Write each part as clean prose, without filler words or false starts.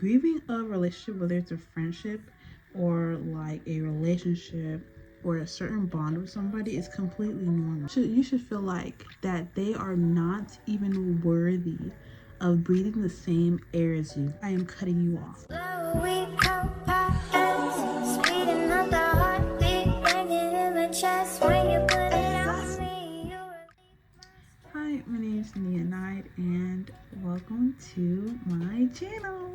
grieving a relationship, whether it's a friendship or like a relationship or a certain bond with somebody, is completely normal. You should feel like that they are not even worthy of breathing the same air as you. I am cutting you off. Hi, my name is Nia Knight and welcome to my channel.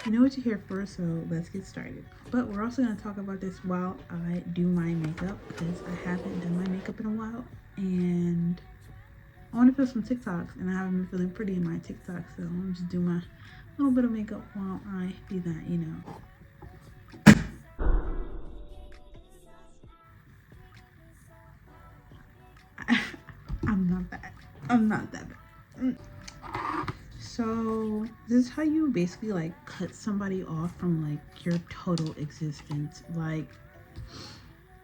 You know what you're here for, so let's get started. But we're also going to talk about this while I do my makeup, because I haven't done my makeup in a while and I want to feel some TikToks, and I haven't been feeling pretty in my TikToks, so I'm just doing my little bit of makeup while I do that, you know. I'm not that bad. So this is how you basically like cut somebody off from like your total existence. Like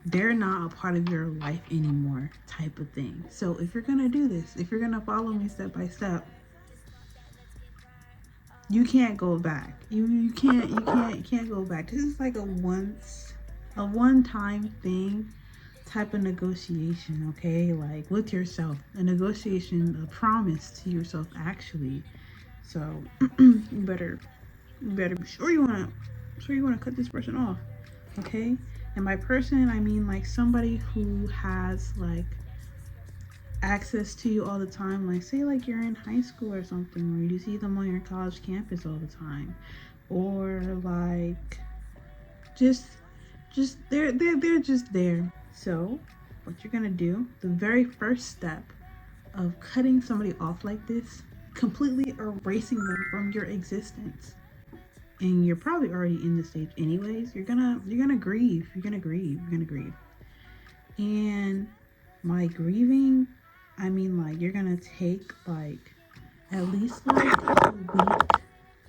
they're not a part of your life anymore, type of thing. So if you're gonna do this, if you're gonna follow me step by step, you can't go back. You can't go back. This is like a one-time thing type of negotiation, okay? Like with yourself, a negotiation, a promise to yourself, actually. So you better be sure you wanna cut this person off, okay? And by person, I mean like somebody who has like access to you all the time. Like say like you're in high school or something, or you see them on your college campus all the time, or like just they're just there. So what you're gonna do, the very first step of cutting somebody off like this, completely erasing them from your existence, and you're probably already in the stage anyways, you're gonna grieve. And my grieving, I mean like you're gonna take like at least like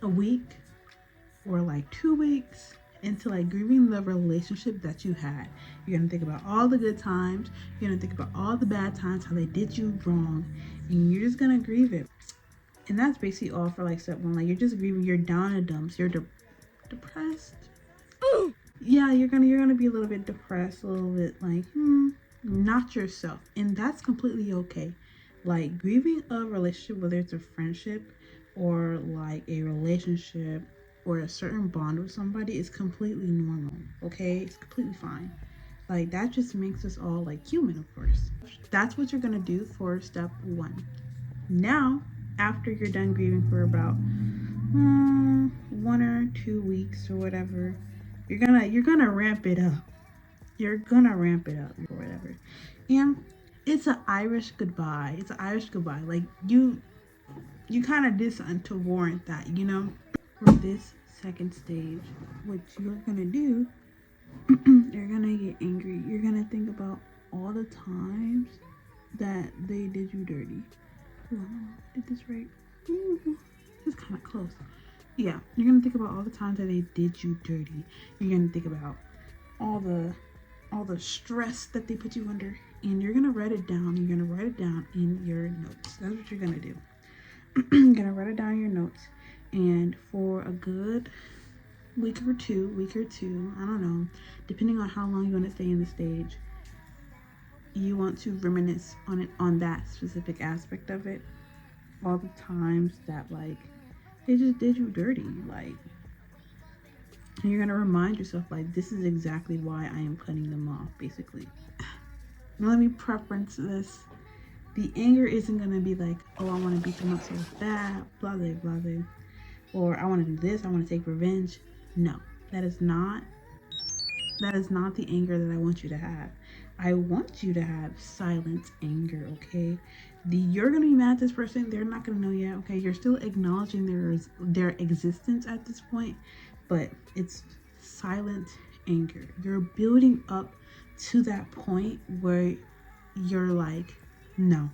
a week or like 2 weeks into like grieving the relationship that you had. You're gonna think about all the good times, you're gonna think about all the bad times, how they did you wrong, and you're just gonna grieve it. And that's basically all for like step one. Like you're just grieving, you're down in the dumps, you're depressed. Yeah, you're gonna be a little bit depressed, a little bit like not yourself, and that's completely okay. Like grieving a relationship, whether it's a friendship or like a relationship or a certain bond with somebody, is completely normal, okay? It's completely fine. Like that just makes us all like human, of course. That's what you're gonna do for step one. Now, after you're done grieving for about 1 or 2 weeks or whatever, you're gonna ramp it up. You're gonna ramp it up or whatever. And it's an Irish goodbye. It's an Irish goodbye. Like you kind of did something to warrant that, you know? For this second stage, what you're gonna do, you're gonna get angry. You're gonna think about all the times that they did you dirty. Did this right? Ooh, it's kind of close. Yeah, you're gonna think about all the times that they did you dirty. You're gonna think about all the stress that they put you under, and you're gonna write it down. You're gonna write it down in your notes. That's what you're gonna do. You're gonna write it down in your notes, and for a good week or two, I don't know, depending on how long you want to stay in the stage, you want to reminisce on it, on that specific aspect of it, all the times that like they just did you dirty, like, and you're gonna remind yourself like this is exactly why I am cutting them off, basically. Now, let me preference this. The anger isn't gonna be like, oh, I want to beat them up so bad, blah blah blah blah, or I want to do this, I want to take revenge. No, that is not the anger that I want you to have. I want you to have silent anger, okay? You're gonna be mad at this person, they're not gonna know yet, okay? You're still acknowledging their existence at this point, but it's silent anger. You're building up to that point where you're like, no,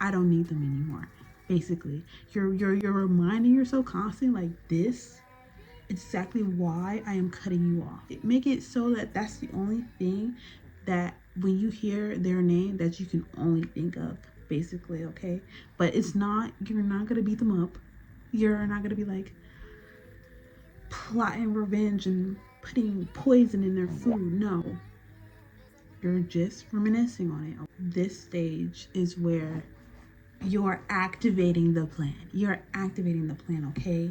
I don't need them anymore. Basically, you're reminding yourself constantly like this exactly why I am cutting you off. Make it so that that's the only thing that when you hear their name that you can only think of, basically, okay? But it's not, you're not gonna beat them up. You're not gonna be like plotting revenge and putting poison in their food. No, you're just reminiscing on it. This stage is where you're activating the plan. You're activating the plan, okay?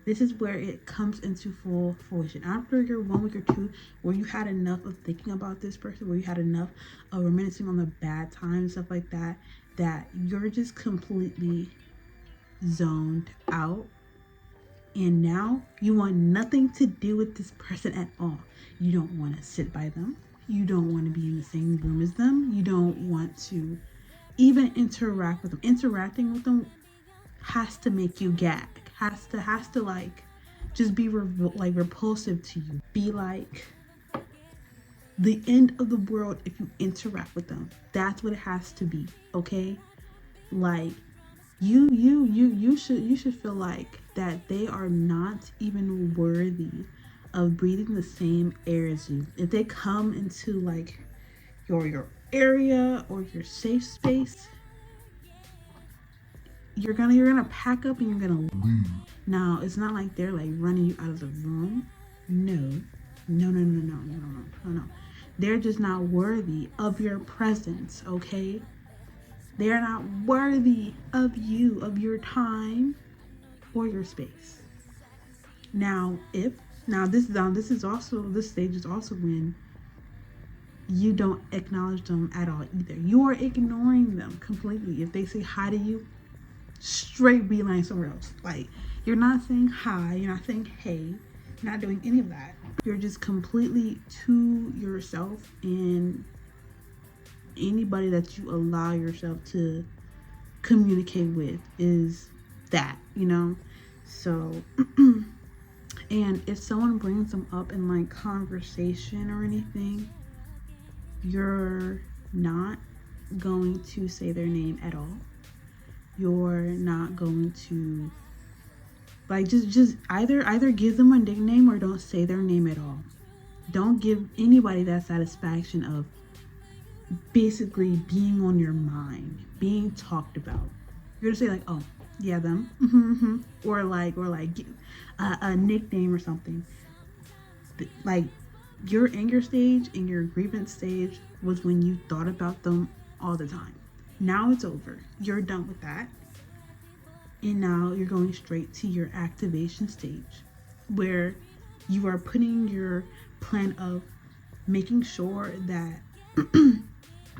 This is where it comes into full fruition. After your 1 week or two, where you had enough of thinking about this person, where you had enough of reminiscing on the bad times, stuff like that, that you're just completely zoned out. And now you want nothing to do with this person at all. You don't want to sit by them. You don't want to be in the same room as them. You don't want to even interact with them. Interacting with them has to make you gag. Has to like just be like repulsive to you. Be like the end of the world if you interact with them. That's what it has to be, okay? Like you should feel like that they are not even worthy of breathing the same air as you. If they come into like your area or your safe space, you're gonna pack up and you're gonna leave. Now it's not like they're like running you out of the room. No. They're just not worthy of your presence, okay? They're not worthy of you, of your time or your space. Now this stage is also when you don't acknowledge them at all either. You are ignoring them completely. If they say hi to you, straight beeline somewhere else. Like, you're not saying hi, you're not saying hey, you're not doing any of that. You're just completely to yourself, and anybody that you allow yourself to communicate with is that, you know? So, and if someone brings them up in like conversation or anything, you're not going to say their name at all. You're not going to like just either give them a nickname or don't say their name at all. Don't give anybody that satisfaction of basically being on your mind, being talked about. You're gonna say like, oh yeah, them, or like a nickname or something. Like your anger stage and your grievance stage was when you thought about them all the time. Now it's over. You're done with that. And now you're going straight to your activation stage, where you are putting your plan of making sure that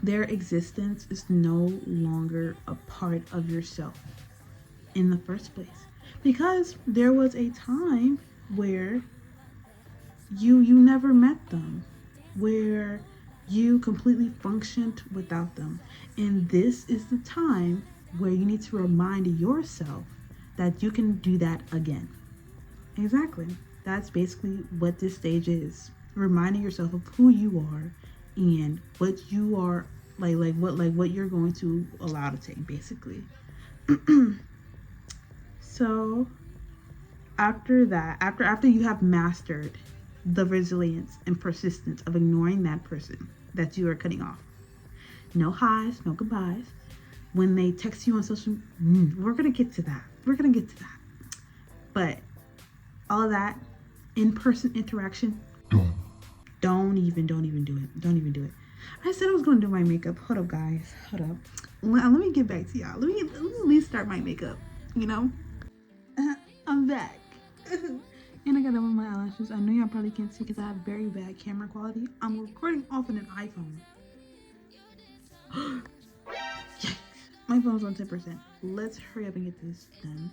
their existence is no longer a part of yourself in the first place. Because there was a time where you never met them, where you completely functioned without them. And this is the time where you need to remind yourself that you can do that again. Exactly. That's basically what this stage is. Reminding yourself of who you are and what you are what you're going to allow to take, basically. So after that, after you have mastered the resilience and persistence of ignoring that person that you are cutting off. No highs, no goodbyes. When they text you on social, we're gonna get to that. But all of that in-person interaction, don't even do it. Don't even do it. I said I was gonna do my makeup. Hold up, guys. Hold up. Let me get back to y'all. Let me at least start my makeup. You know, I'm back. And I got done with my eyelashes. I know y'all probably can't see because I have very bad camera quality. I'm recording off of an iPhone. Yes, my phone's on 10%. Let's hurry up and get this done.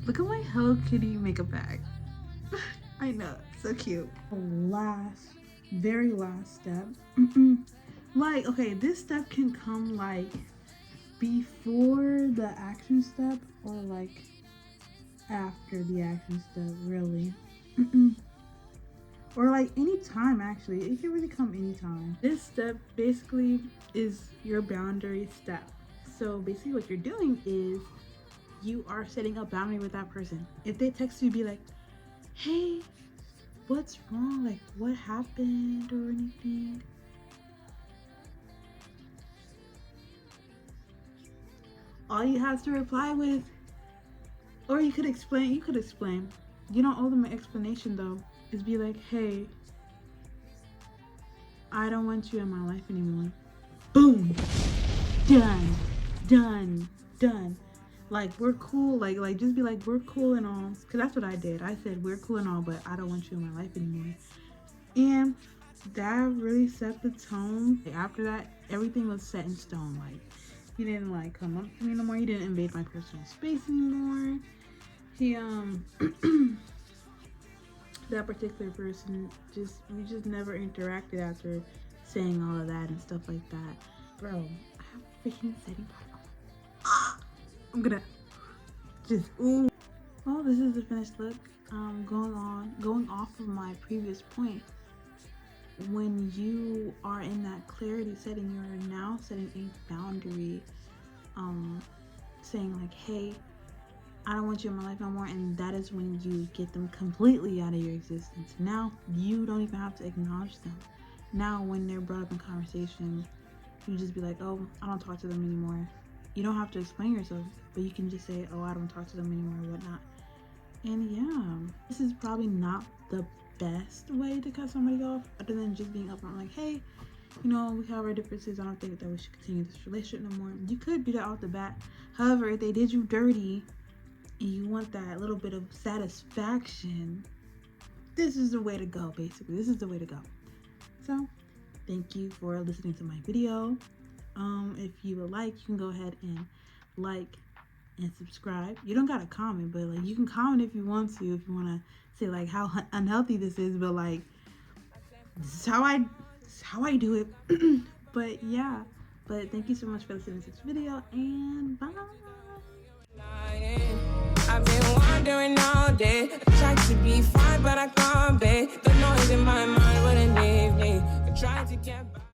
Look at my Hello Kitty makeup bag. I know, so cute. Very last step. Like, okay, this step can come like before the action step or like after the action step, really. Or like anytime, actually. It can really come anytime. This step basically is your boundary step. So basically what you're doing is you are setting a boundary with that person. If they text you, be like, hey, what's wrong? Like, what happened or anything? All you have to reply with, Or you could explain. You could explain. You don't owe them an explanation though. Is be like, hey, I don't want you in my life anymore. Boom. Done. Done. Done. Like, we're cool. Like just be like, we're cool and all. Because that's what I did. I said, we're cool and all, but I don't want you in my life anymore. And that really set the tone. After that, everything was set in stone. Like, he didn't like come up to me no more. He didn't invade my personal space anymore. He that particular person we just never interacted after saying all of that and stuff like that. Bro, I have a freaking setting part. I'm gonna just ooh. Well, this is the finished look. Going off of my previous point. When you are in that clarity setting, you're now setting a boundary, saying like, hey, I don't want you in my life no more, and that is when you get them completely out of your existence. Now you don't even have to acknowledge them. Now when they're brought up in conversation, you just be like, oh, I don't talk to them anymore. You don't have to explain yourself, but you can just say, oh, I don't talk to them anymore or whatnot. And yeah, this is probably not the best way to cut somebody off, other than just being upfront like, hey, you know, we have our differences. I don't think that we should continue this relationship no more. You could do that off the bat. However, if they did you dirty and you want that little bit of satisfaction, this is the way to go, basically. This is the way to go. So, thank you for listening to my video. If you would like, you can go ahead and like and subscribe. You don't gotta comment, but like you can comment if you want to, if you want to say like how unhealthy this is, but like this is how I do it. But yeah, but thank you so much for listening to this video, and bye. I've been wandering all day, tried to be fine, but I can't be. The noise in my mind wouldn't leave me. I tried to get back.